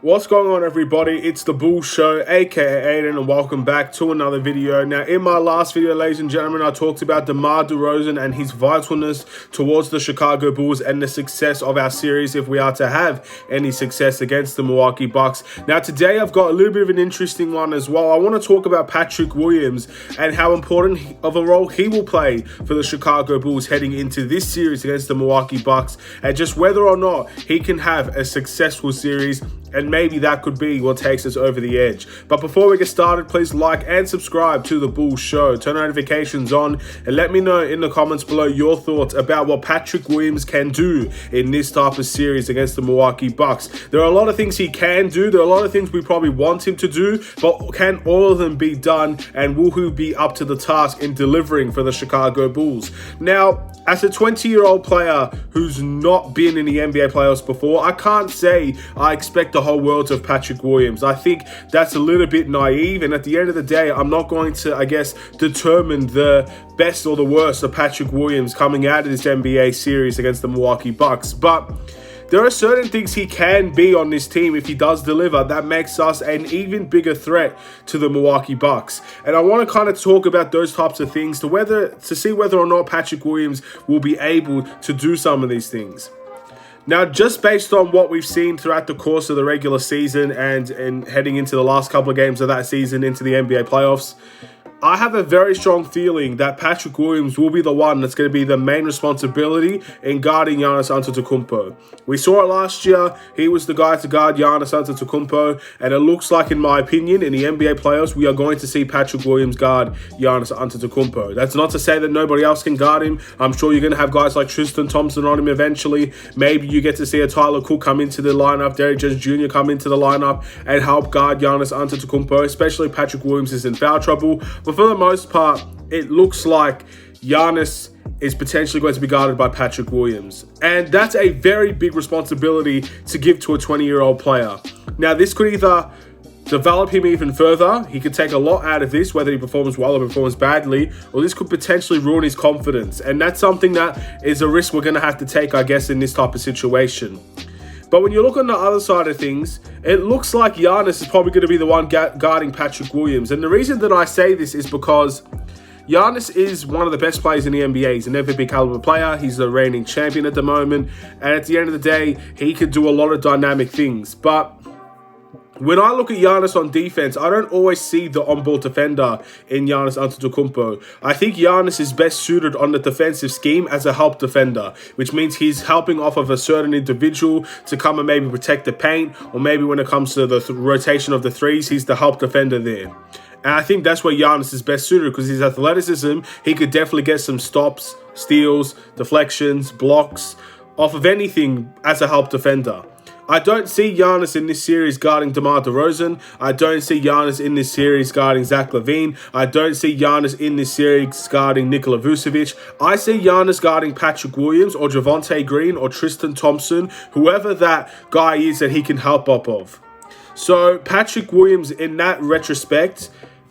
What's going on, everybody? It's the Bull Show, aka Aidan, and welcome back to another video. Now, in my last video, ladies and gentlemen, I talked about DeMar and his vitalness towards the Chicago Bulls and the success of our series if we are to have any success against the Milwaukee Bucks. Now, today I've got a little bit of an interesting one as well. I want to talk about Patrick Williams and how important of a role he will play for the Chicago Bulls heading into this series against the Milwaukee Bucks, and just whether or not he can have a successful series, and maybe that could be what takes us over the edge. But before we get started, please like and subscribe to the Bull Show. Turn notifications on and let me know in the comments below your thoughts about what Patrick Williams can do in this type of series against the Milwaukee Bucks. There are a lot of things he can do. There are a lot of things we probably want him to do, but can all of them be done, and will he be up to the task in delivering for the Chicago Bulls? Now, as a 20-year-old player who's not been in the NBA playoffs before, I can't say I expect the whole world of Patrick Williams. I think that's a little bit naive, and at the end of the day, I'm not going to, determine the best or the worst of Patrick Williams coming out of this NBA series against the Milwaukee Bucks. But there are certain things he can be on this team if he does deliver that makes us an even bigger threat to the Milwaukee Bucks. And I want to kind of talk about those types of things to see whether or not Patrick Williams will be able to do some of these things. Now, just based on what we've seen throughout the course of the regular season and heading into the last couple of games of that season into the NBA playoffs, I have a very strong feeling that Patrick Williams will be the one that's going to be the main responsibility in guarding Giannis Antetokounmpo. We saw it last year. He was the guy to guard Giannis Antetokounmpo, and it looks like, in my opinion, in the NBA playoffs, we are going to see Patrick Williams guard Giannis Antetokounmpo. That's not to say that nobody else can guard him. I'm sure you're going to have guys like Tristan Thompson on him eventually. Maybe you get to see a Tyler Cook come into the lineup, Derrick Jones Jr. come into the lineup and help guard Giannis Antetokounmpo, especially Patrick Williams is in foul trouble. But for the most part, it looks like Giannis is potentially going to be guarded by Patrick Williams. And that's a very big responsibility to give to a 20-year-old player. Now, this could either develop him even further. He could take a lot out of this, whether he performs well or performs badly, or this could potentially ruin his confidence. And that's something that is a risk we're going to have to take, I guess, in this type of situation. But when you look on the other side of things, it looks like Giannis is probably going to be the one guarding Patrick Williams. And the reason that I say this is because Giannis is one of the best players in the NBA. He's an MVP caliber player. He's the reigning champion at the moment. And at the end of the day, he could do a lot of dynamic things. But when I look at Giannis on defense, I don't always see the on-ball defender in Giannis Antetokounmpo. I think Giannis is best suited on the defensive scheme as a help defender, which means he's helping off of a certain individual to come and maybe protect the paint, or maybe when it comes to the rotation of the threes, he's the help defender there. And I think that's where Giannis is best suited, because his athleticism, he could definitely get some stops, steals, deflections, blocks off of anything as a help defender. I don't see Giannis in this series guarding DeMar DeRozan. I don't see Giannis in this series guarding Zach LaVine. I don't see Giannis in this series guarding Nikola Vucevic. I see Giannis guarding Patrick Williams or Javonte Green or Tristan Thompson, whoever that guy is that he can help up of. So Patrick Williams, in that retrospect,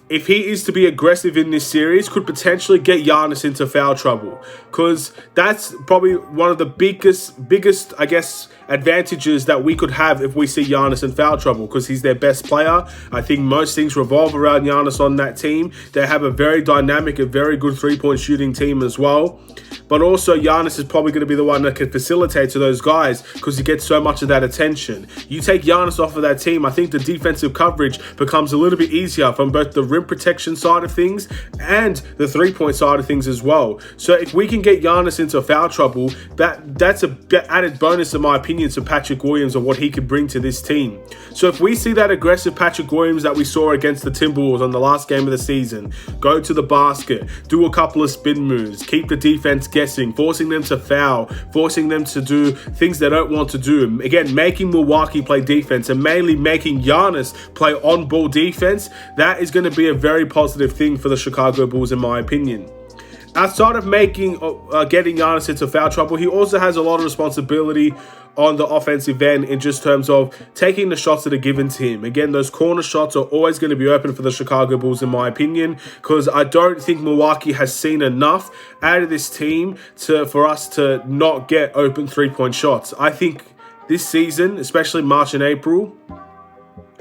if he is to be aggressive in this series, could potentially get Giannis into foul trouble, because that's probably one of the biggest, I guess, advantages that we could have if we see Giannis in foul trouble, because he's their best player. I think most things revolve around Giannis on that team. They have a very dynamic and very good three-point shooting team as well. But also, Giannis is probably going to be the one that can facilitate to those guys, because he gets so much of that attention. You take Giannis off of that team, I think the defensive coverage becomes a little bit easier from both the rim protection side of things and the three-point side of things as well. So if we can get Giannis into foul trouble, that's an added bonus, in my opinion, to Patrick Williams and what he could bring to this team. So if we see that aggressive Patrick Williams that we saw against the Timberwolves on the last game of the season, go to the basket, do a couple of spin moves, keep the defense guessing, forcing them to foul, forcing them to do things they don't want to do. Again, making Milwaukee play defense and mainly making Giannis play on-ball defense, that is going to be a very positive thing for the Chicago Bulls, in my opinion. Outside of getting Giannis into foul trouble, he also has a lot of responsibility on the offensive end in just terms of taking the shots that are given to him. Again, those corner shots are always going to be open for the Chicago Bulls, in my opinion, because I don't think Milwaukee has seen enough out of this team for us to not get open three-point shots. I think this season, especially March and April,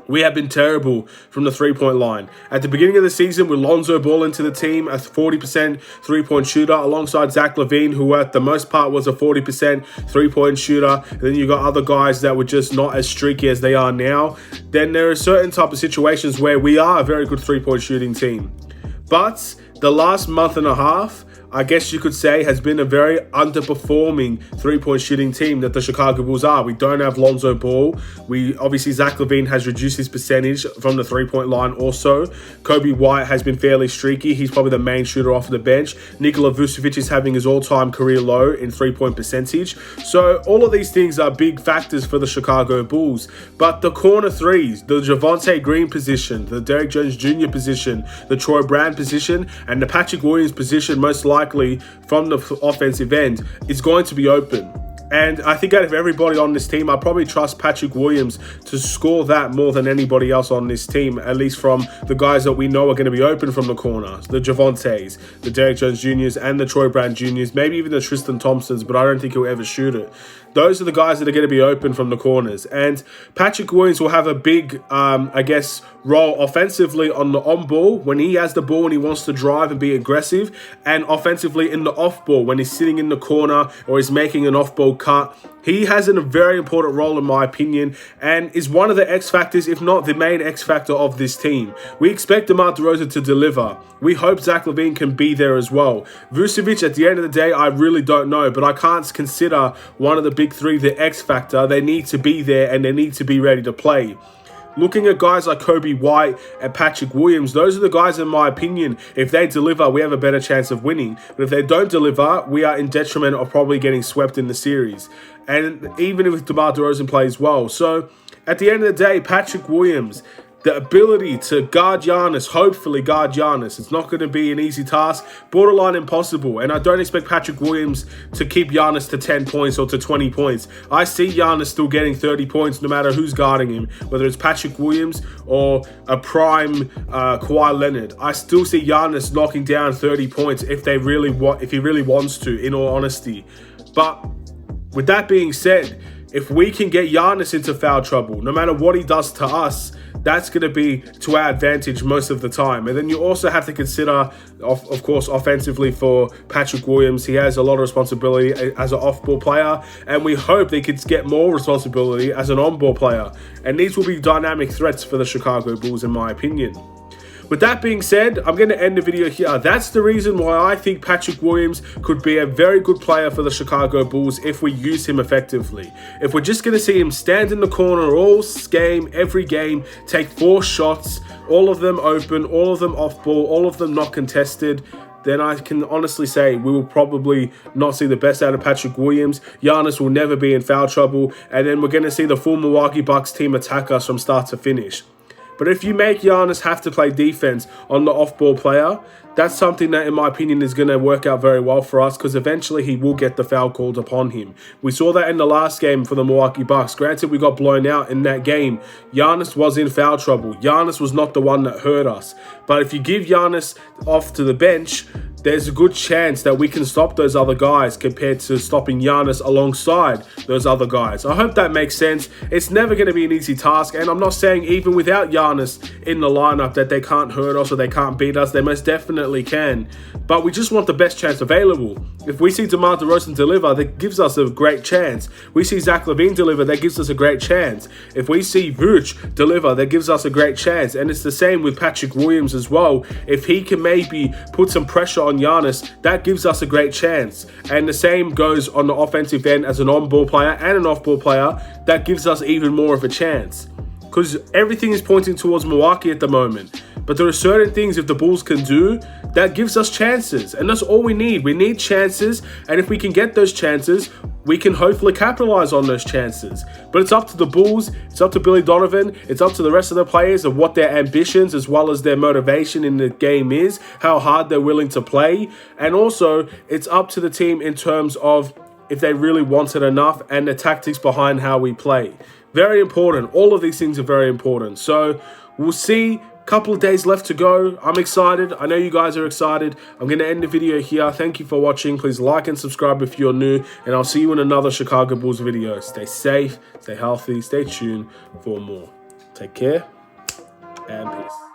We have been terrible from the three-point line. At the beginning of the season, with Lonzo Ball into the team, a 40% three-point shooter, alongside Zach LaVine, who at the most part was a 40% three-point shooter. And then you got other guys that were just not as streaky as they are now. Then there are certain type of situations where we are a very good three-point shooting team. But the last month and a half, I guess you could say, has been a very underperforming three-point shooting team that the Chicago Bulls are. We don't have Lonzo Ball. Obviously, Zach LaVine has reduced his percentage from the three-point line also. Kobe White has been fairly streaky. He's probably the main shooter off the bench. Nikola Vucevic is having his all-time career low in three-point percentage. So all of these things are big factors for the Chicago Bulls. But the corner threes, the Javonte Green position, the Derrick Jones Jr. position, the Troy Brown position, and the Patrick Williams position, most likely from the offensive end, is going to be open. And I think out of everybody on this team, I probably trust Patrick Williams to score that more than anybody else on this team, at least from the guys that we know are going to be open from the corner. The Javontes, the Derrick Jones Jr.'s, and the Troy Brown Jr.'s, maybe even the Tristan Thompsons, but I don't think he'll ever shoot it. Those are the guys that are going to be open from the corners. And Patrick Williams will have a big, role offensively on the on-ball when he has the ball and he wants to drive and be aggressive, and offensively in the off-ball when he's sitting in the corner or he's making an off-ball cut. He has a very important role, in my opinion, and is one of the X factors, if not the main X factor of this team. We expect DeMar DeRozan to deliver. We hope Zach LaVine can be there as well. Vucevic, at the end of the day, I really don't know, but I can't consider one of the big three the X factor. They need to be there and they need to be ready to play. Looking at guys like Kobe White and Patrick Williams, those are the guys, in my opinion, if they deliver, we have a better chance of winning. But if they don't deliver, we are in detriment of probably getting swept in the series. And even if DeMar DeRozan plays well. So, at the end of the day, Patrick Williams, the ability to guard Giannis, hopefully guard Giannis. It's not going to be an easy task, borderline impossible. And I don't expect Patrick Williams to keep Giannis to 10 points or to 20 points. I see Giannis still getting 30 points no matter who's guarding him, whether it's Patrick Williams or a prime Kawhi Leonard. I still see Giannis knocking down 30 points if he really wants to, in all honesty. But with that being said, if we can get Giannis into foul trouble, no matter what he does to us, that's going to be to our advantage most of the time. And then you also have to consider, of course, offensively for Patrick Williams. He has a lot of responsibility as an off-ball player, and we hope they could get more responsibility as an on-ball player. And these will be dynamic threats for the Chicago Bulls, in my opinion. With that being said, I'm going to end the video here. That's the reason why I think Patrick Williams could be a very good player for the Chicago Bulls if we use him effectively. If we're just going to see him stand in the corner all game, every game, take 4 shots, all of them open, all of them off ball, all of them not contested, then I can honestly say we will probably not see the best out of Patrick Williams. Giannis will never be in foul trouble, and then we're going to see the full Milwaukee Bucks team attack us from start to finish. But if you make Giannis have to play defense on the off-ball player, that's something that, in my opinion, is going to work out very well for us, because eventually he will get the foul called upon him. We saw that in the last game for the Milwaukee Bucks. Granted, we got blown out in that game. Giannis was in foul trouble. Giannis was not the one that hurt us. But if you give Giannis off to the bench, there's a good chance that we can stop those other guys compared to stopping Giannis alongside those other guys. I hope that makes sense. It's never going to be an easy task, and I'm not saying even without Giannis in the lineup that they can't hurt us or they can't beat us. They most definitely can, but we just want the best chance available. If we see DeMar DeRozan deliver, that gives us a great chance. We see Zach LaVine deliver, that gives us a great chance. If we see Vooch deliver, that gives us a great chance. And it's the same with Patrick Williams as well. If he can maybe put some pressure on Giannis, that gives us a great chance. And the same goes on the offensive end as an on-ball player and an off-ball player. That gives us even more of a chance, because everything is pointing towards Milwaukee at the moment. But there are certain things if the Bulls can do that gives us chances, and that's all we need. We need chances, and if we can get those chances, we can hopefully capitalize on those chances. But it's up to the Bulls, it's up to Billy Donovan, it's up to the rest of the players of what their ambitions as well as their motivation in the game is, how hard they're willing to play, and also it's up to the team in terms of if they really want it enough and the tactics behind how we play. Very important. All of these things are very important. So we'll see. Couple of days left to go. I'm excited. I know you guys are excited. I'm going to end the video here. Thank you for watching. Please like and subscribe if you're new, and I'll see you in another Chicago Bulls video. Stay safe, stay healthy, stay tuned for more. Take care and peace.